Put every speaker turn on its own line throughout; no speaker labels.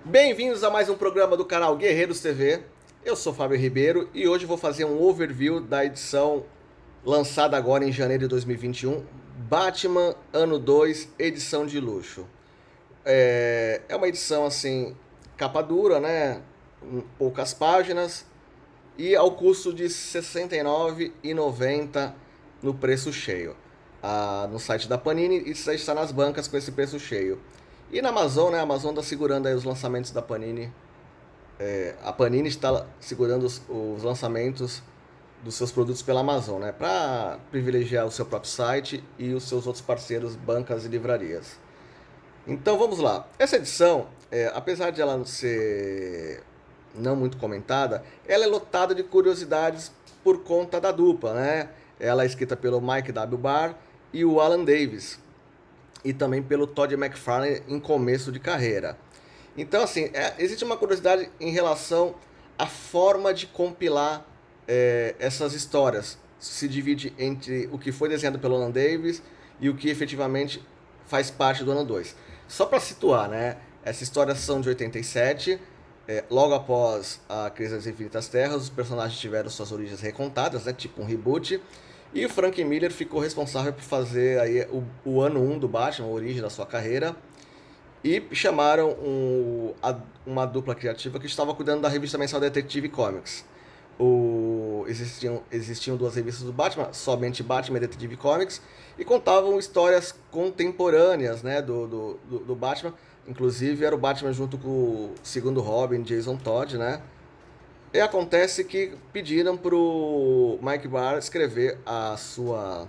Bem-vindos a mais um programa do canal Guerreiros TV. Eu sou Fábio Ribeiro e hoje vou fazer um overview da edição lançada agora em janeiro de 2021, Batman Ano 2, edição de luxo. É uma edição assim, capa dura, né? Poucas páginas e ao custo de R$ 69,90 no preço cheio. No site da Panini e já está nas bancas com esse preço cheio. E na Amazon, né? A Amazon está segurando aí os lançamentos da Panini. A Panini está segurando os lançamentos dos seus produtos pela Amazon, né? Para privilegiar o seu próprio site e os seus outros parceiros, bancas e livrarias. Então vamos lá. Essa edição, apesar de ela não ser não muito comentada, ela é lotada de curiosidades por conta da dupla, né? Ela é escrita pelo Mike W. Barr e o Alan Davis, e também pelo Todd McFarlane em começo de carreira. Então, assim, existe uma curiosidade em relação à forma de compilar essas histórias. Se divide entre o que foi desenhado pelo Alan Davis e o que efetivamente faz parte do ano 2. Só para situar, né? Essas histórias são de 87, logo após a Crise das Infinitas Terras, os personagens tiveram suas origens recontadas, né? Tipo um reboot. E o Frank Miller ficou responsável por fazer aí o ano 1 do Batman, a origem da sua carreira. E chamaram uma dupla criativa que estava cuidando da revista mensal Detective Comics. Existiam duas revistas do Batman, somente Batman e Detective Comics, e contavam histórias contemporâneas, né, do Batman. Inclusive era o Batman junto com o segundo Robin, Jason Todd, né? E acontece que pediram pro Mike Barr escrever a sua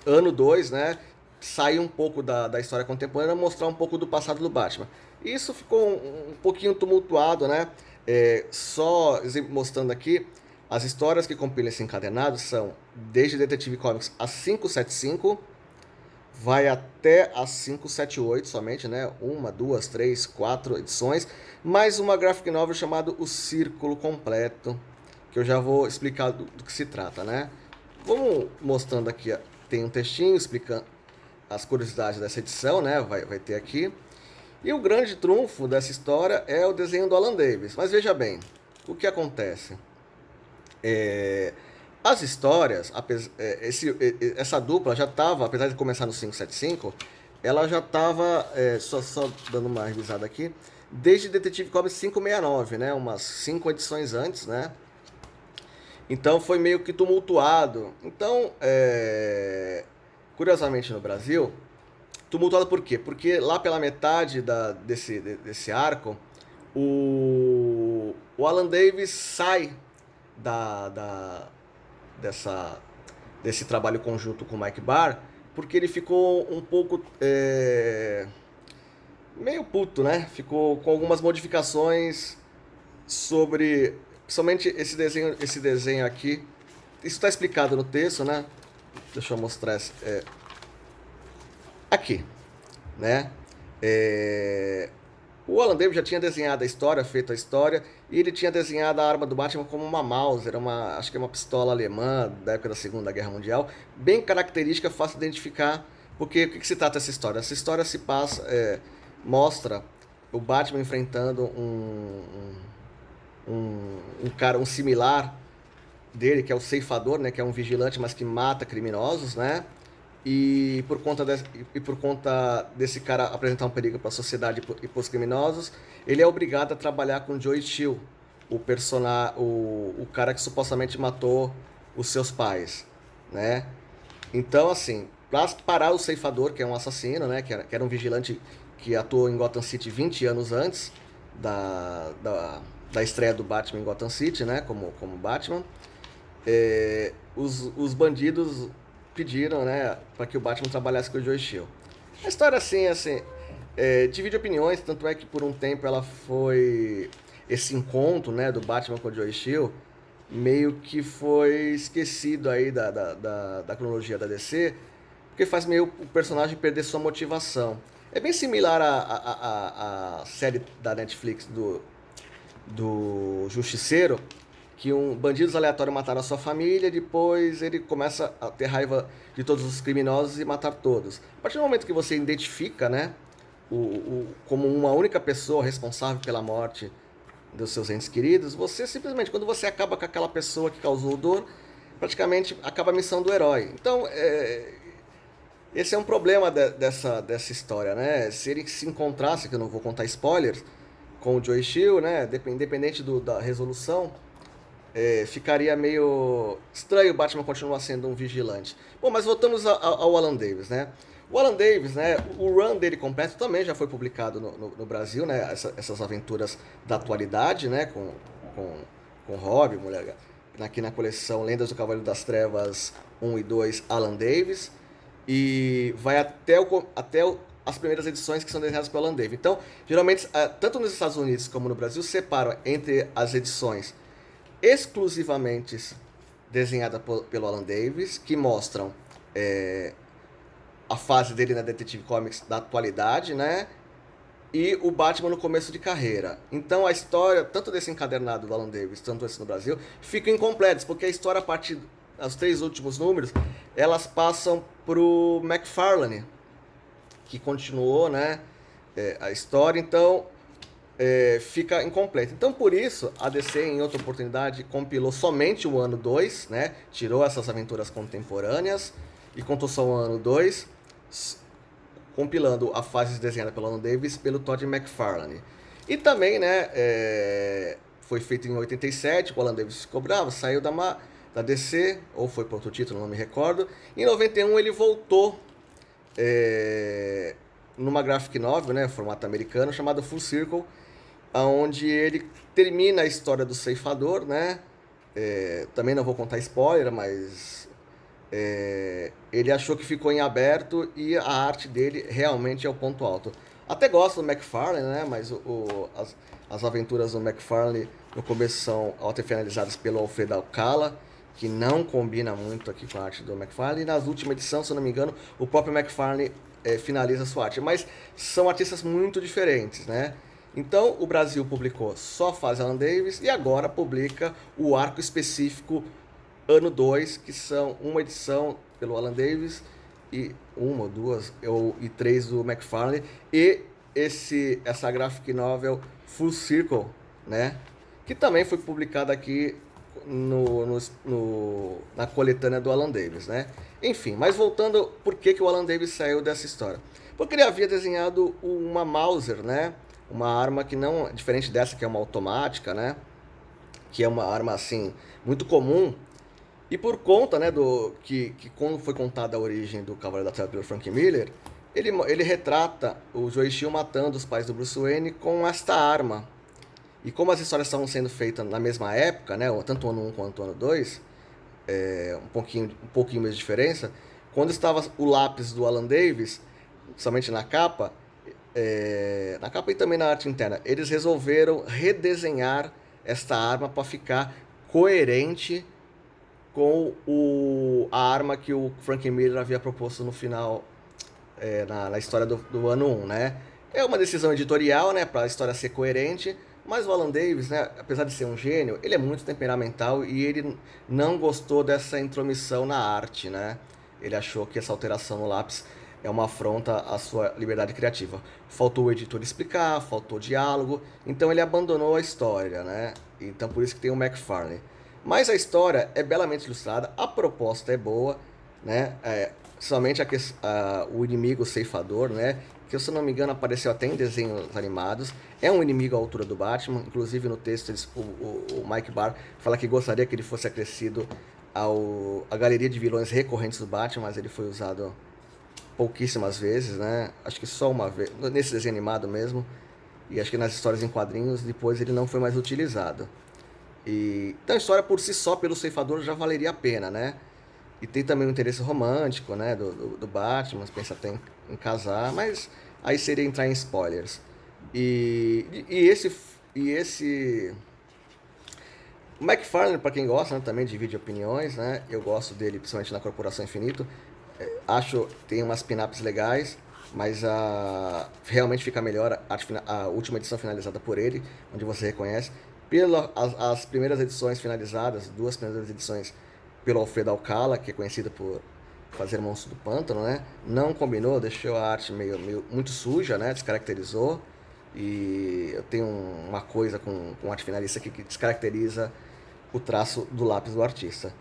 ano 2, né? Sair um pouco da história contemporânea, mostrar um pouco do passado do Batman. E isso ficou um pouquinho tumultuado, né? Só mostrando aqui, as histórias que compilam esse encadenado são desde Detective Comics a 575, vai até a 578 somente, né? Uma, duas, três, quatro edições, mais uma graphic novel chamada O Círculo Completo, que eu já vou explicar do que se trata, né? Vamos mostrando aqui, tem um textinho explicando as curiosidades dessa edição, né? Vai ter aqui. E o grande trunfo dessa história é o desenho do Alan Davis. Mas veja bem, o que acontece? As histórias, essa dupla já estava, apesar de começar no 575, ela já estava, só dando uma revisada aqui, desde Detetive Comics 569, né? Umas 5 edições antes, né? Então foi meio que tumultuado. Então, curiosamente no Brasil, tumultuado por quê? Porque lá pela metade desse arco, o Alan Davis sai da, da, dessa, desse trabalho conjunto com o Mike Barr, porque ele ficou um pouco meio puto, né? Ficou com algumas modificações sobre, principalmente esse desenho aqui. Isso está explicado no texto, né? Deixa eu mostrar aqui, né? O Alan Davis já tinha desenhado a história, feito a história, e ele tinha desenhado a arma do Batman como uma Mauser, acho que é uma pistola alemã da época da Segunda Guerra Mundial, bem característica, fácil de identificar, porque o que se trata essa história? Essa história se passa, mostra o Batman enfrentando um cara, um similar dele, que é o ceifador, né, que é um vigilante, mas que mata criminosos, né? E por conta desse cara apresentar um perigo para a sociedade e para os criminosos, ele é obrigado a trabalhar com Joe Chill, o cara que supostamente matou os seus pais, né? Então, assim, para parar o ceifador, que é um assassino, né, que era um vigilante que atuou em Gotham City 20 anos antes da estreia do Batman em Gotham City, né, como Batman, os bandidos pediram, né, para que o Batman trabalhasse com o Joe Chill. A história, assim, divide opiniões, tanto é que por um tempo ela foi... Esse encontro, né, do Batman com o Joe Chill meio que foi esquecido aí da cronologia da DC, porque faz meio o personagem perder sua motivação. É bem similar à série da Netflix do Justiceiro, que bandidos aleatórios mataram a sua família, depois ele começa a ter raiva de todos os criminosos e matar todos. A partir do momento que você identifica, né, como uma única pessoa responsável pela morte dos seus entes queridos, você simplesmente, quando você acaba com aquela pessoa que causou dor, praticamente acaba a missão do herói. Então, esse é um problema dessa história, né? Se ele se encontrasse, que eu não vou contar spoilers, com o Joey Chill, né? Independente da resolução, ficaria meio estranho o Batman continuar sendo um vigilante. Bom, mas voltamos ao Alan Davis, né? O Alan Davis, né? O run dele completo também já foi publicado no Brasil, né? Essas aventuras da atualidade, né? Com Robin, mulher, aqui na coleção Lendas do Cavaleiro das Trevas 1 e 2, Alan Davis. E vai até as primeiras edições que são desenhadas pelo Alan Davis. Então, geralmente, tanto nos Estados Unidos como no Brasil, separam entre as edições exclusivamente desenhada pelo Alan Davis, que mostram a fase dele na Detective Comics da atualidade, né? E o Batman no começo de carreira. Então a história, tanto desse encadernado do Alan Davis, tanto esse no Brasil, ficam incompletos, porque a história, a partir dos 3 últimos números, elas passam pro McFarlane, que continuou, né, a história, então fica incompleta. Então, por isso, a DC, em outra oportunidade, compilou somente o ano 2, né? Tirou essas aventuras contemporâneas e contou só o ano 2, compilando a fase desenhada pelo Alan Davis pelo Todd McFarlane. E também, né, foi feito em 87, o Alan Davis ficou bravo, saiu da DC, ou foi para outro título, não me recordo. Em 91 ele voltou numa graphic novel, né, formato americano, chamado Full Circle, onde ele termina a história do ceifador, né? Também não vou contar spoiler, mas ele achou que ficou em aberto e a arte dele realmente é o ponto alto. Até gosto do McFarlane, né? Mas as aventuras do McFarlane no começo são autofinalizadas pelo Alfredo Alcala, que não combina muito aqui com a arte do McFarlane. E nas últimas edições, se eu não me engano, o próprio McFarlane finaliza a sua arte. Mas são artistas muito diferentes, né? Então o Brasil publicou só a fase Alan Davis e agora publica o arco específico ano 2, que são uma edição pelo Alan Davis e uma ou duas e 3 do McFarlane, e essa graphic novel Full Circle, né, que também foi publicada aqui na coletânea do Alan Davis, né? Enfim, mas voltando, por que o Alan Davis saiu dessa história? Porque ele havia desenhado uma Mauser, né? Uma arma que não, diferente dessa que é uma automática, né? Que é uma arma assim muito comum. E por conta, né, que quando foi contada a origem do Cavaleiro da Treva pelo Frank Miller, ele retrata o Joey Chill matando os pais do Bruce Wayne com esta arma. E como as histórias estavam sendo feitas na mesma época, né, tanto o ano 1 quanto o ano 2, um pouquinho mais de diferença, quando estava o lápis do Alan Davis, somente na capa e também na arte interna, eles resolveram redesenhar esta arma para ficar coerente com a arma que o Frank Miller havia proposto no final, na história do ano 1, né? É uma decisão editorial, né, para a história ser coerente, mas o Alan Davis, né, apesar de ser um gênio, ele é muito temperamental e ele não gostou dessa intromissão na arte, né? Ele achou que essa alteração no lápis é uma afronta à sua liberdade criativa. Faltou o editor explicar, faltou diálogo, então ele abandonou a história, né? Então por isso que tem o McFarlane. Mas a história é belamente ilustrada, a proposta é boa, né? Somente o inimigo ceifador, né? Que, se eu não me engano, apareceu até em desenhos animados. É um inimigo à altura do Batman. Inclusive no texto o Mike Barr fala que gostaria que ele fosse acrescido à galeria de vilões recorrentes do Batman, mas ele foi usado pouquíssimas vezes, né? Acho que só uma vez, nesse desenho animado mesmo. E acho que nas histórias em quadrinhos, depois ele não foi mais utilizado. Então a história por si só, pelo ceifador, já valeria a pena, né? E tem também o interesse romântico, né, do Batman, pensa até em casar, mas aí seria entrar em spoilers. E esse o McFarlane, para quem gosta, né, também divide opiniões, né? Eu gosto dele, principalmente na Corporação Infinito. Acho que tem umas pin-ups legais, mas realmente fica melhor a última edição finalizada por ele, onde você reconhece. As primeiras edições finalizadas, 2 primeiras edições pelo Alfredo Alcala, que é conhecido por fazer Monstro do Pântano, né? Não combinou, deixou a arte meio muito suja, né? Descaracterizou. E eu tenho uma coisa com arte finalista aqui que descaracteriza o traço do lápis do artista.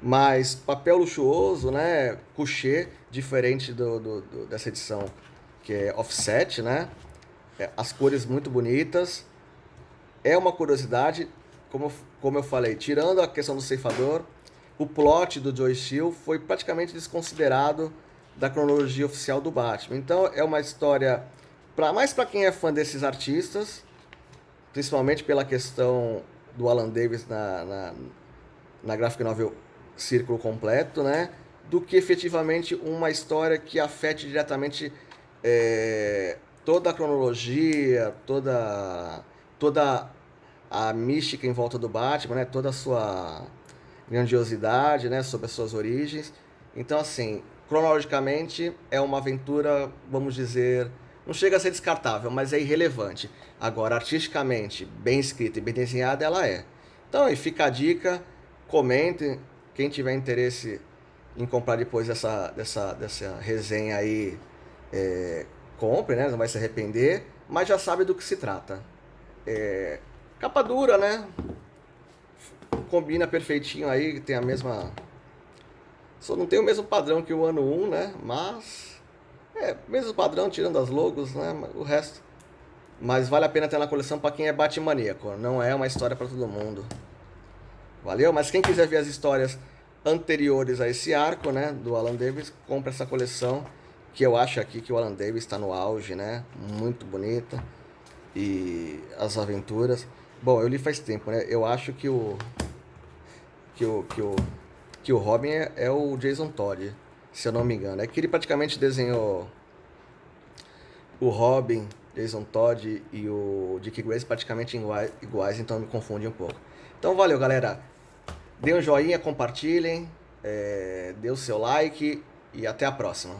Mas papel luxuoso, né? Couché, diferente dessa edição que é offset, né? As cores muito bonitas. É uma curiosidade, como eu falei, tirando a questão do ceifador, o plot do Joe Chill foi praticamente desconsiderado da cronologia oficial do Batman. Então é uma história mais para quem é fã desses artistas, principalmente pela questão do Alan Davis na graphic novel Círculo Completo, né? Do que efetivamente uma história que afete diretamente toda a cronologia, toda a mística em volta do Batman, né? Toda a sua grandiosidade, né? Sobre as suas origens. Então, assim, cronologicamente é uma aventura, vamos dizer, não chega a ser descartável, mas é irrelevante. Agora, artisticamente, bem escrita e bem desenhada, ela é. Então, aí fica a dica, comentem, quem tiver interesse em comprar depois dessa resenha aí, compre, né? Não vai se arrepender, mas já sabe do que se trata. Capa dura, né? Combina perfeitinho aí, tem a mesma... Só não tem o mesmo padrão que o ano 1, né? Mas... mesmo padrão, tirando as logos, né? O resto... Mas vale a pena ter na coleção para quem é Batmaníaco. Não é uma história para todo mundo. Valeu? Mas quem quiser ver as histórias anteriores a esse arco, né? Do Alan Davis, compra essa coleção. Que eu acho aqui que o Alan Davis está no auge, né? Muito bonita. E as aventuras... Bom, eu li faz tempo, né? Eu acho que o Robin é o Jason Todd, se eu não me engano. É que ele praticamente desenhou o Robin, Jason Todd e o Dick Grayson praticamente iguais, então me confunde um pouco. Então valeu, galera. Dê um joinha, compartilhem, dê o seu like e até a próxima.